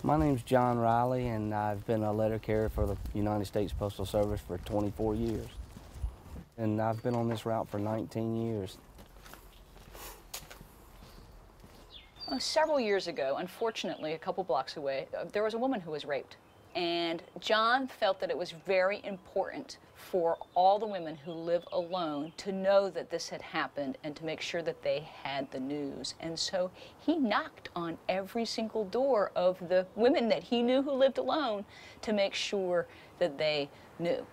My name's John Riley, and I've been a letter carrier for the United States Postal Service for 24 years. And I've been on this route for 19 years. Several years ago, unfortunately, a couple blocks away, there was a woman who was raped. And John felt that it was very important for all the women who live alone to know that this had happened and to make sure that they had the news. And so he knocked on every single door of the women that he knew who lived alone to make sure that they knew.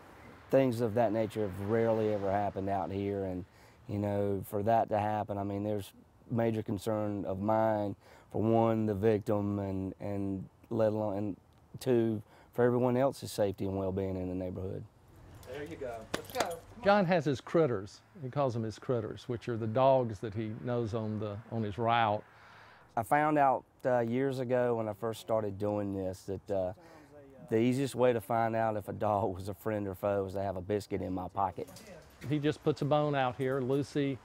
Things of that nature have rarely ever happened out here, and you know, for that to happen, I mean, there's major concern of mine, for one, the victim, and let alone, and two, for everyone else's safety and well-being in the neighborhood. There you go. Let's go. John has his critters. He calls them his critters, which are the dogs that he knows on his route. I found out years ago when I first started doing this that the easiest way to find out if a dog was a friend or foe was to have a biscuit in my pocket. He just puts a bone out here. Lucy,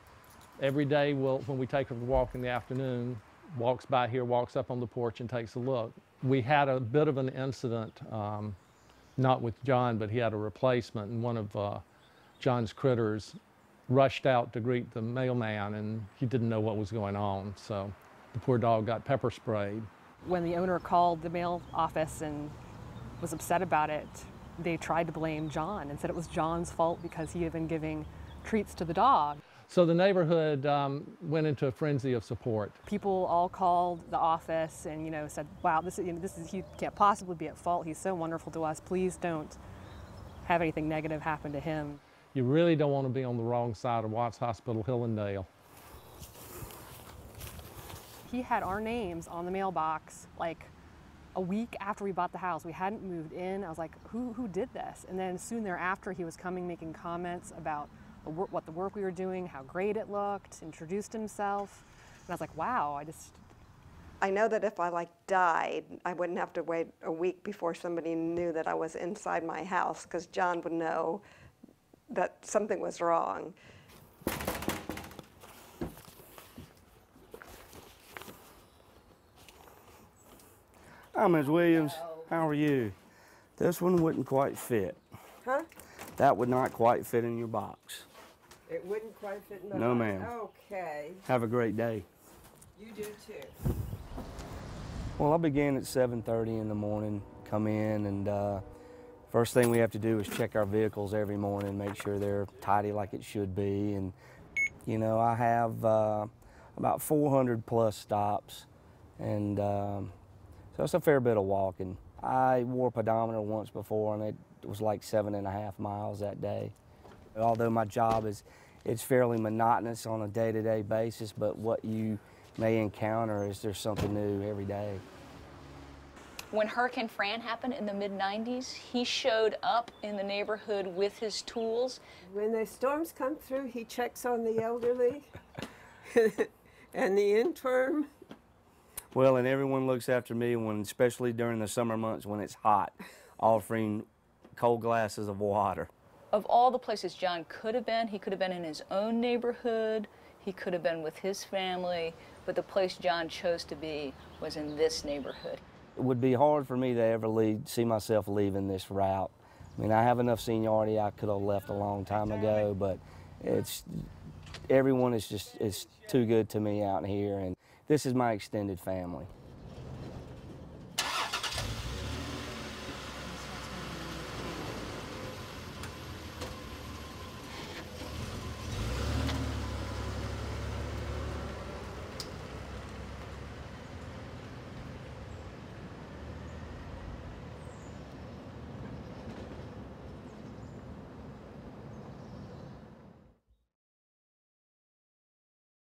every day, when we take her for a walk in the afternoon, walks by here, walks up on the porch and takes a look. We had a bit of an incident, not with John, but he had a replacement, and one of John's critters rushed out to greet the mailman, and he didn't know what was going on, so the poor dog got pepper sprayed. When the owner called the mail office and was upset about it, they tried to blame John and said it was John's fault because he had been giving treats to the dog. So the neighborhood went into a frenzy of support. People all called the office and, you know, said, wow, he can't possibly be at fault. He's so wonderful to us. Please don't have anything negative happen to him. You really don't want to be on the wrong side of Watts Hospital Hillandale. He had our names on the mailbox like a week after we bought the house. We hadn't moved in. I was like, who did this? And then soon thereafter, he was coming, making comments about what the work we were doing, how great it looked, introduced himself. And I was like, wow, I know that if I died, I wouldn't have to wait a week before somebody knew that I was inside my house, because John would know that something was wrong. Hi, Ms. Williams. How are you? This one wouldn't quite fit. Huh? That would not quite fit in your box. It wouldn't quite fit in the No, box. ma'am. Okay. Have a great day. You do too. Well, I begin at 7:30 in the morning, come in, and first thing we have to do is check our vehicles every morning, make sure they're tidy like it should be. And, you know, I have about 400 plus stops, and so it's a fair bit of walking. I wore a pedometer once before, and it was like 7.5 miles that day. Although my job it's fairly monotonous on a day-to-day basis, but what you may encounter is there's something new every day. When Hurricane Fran happened in the mid-90s, he showed up in the neighborhood with his tools. When the storms come through, he checks on the elderly and the infirm. Well, and everyone looks after me, especially during the summer months when it's hot, offering cold glasses of water. Of all the places John could have been, he could have been in his own neighborhood, he could have been with his family, but the place John chose to be was in this neighborhood. It would be hard for me to ever see myself leaving this route. I mean, I have enough seniority, I could have left a long time ago, but everyone is too good to me out here, and this is my extended family.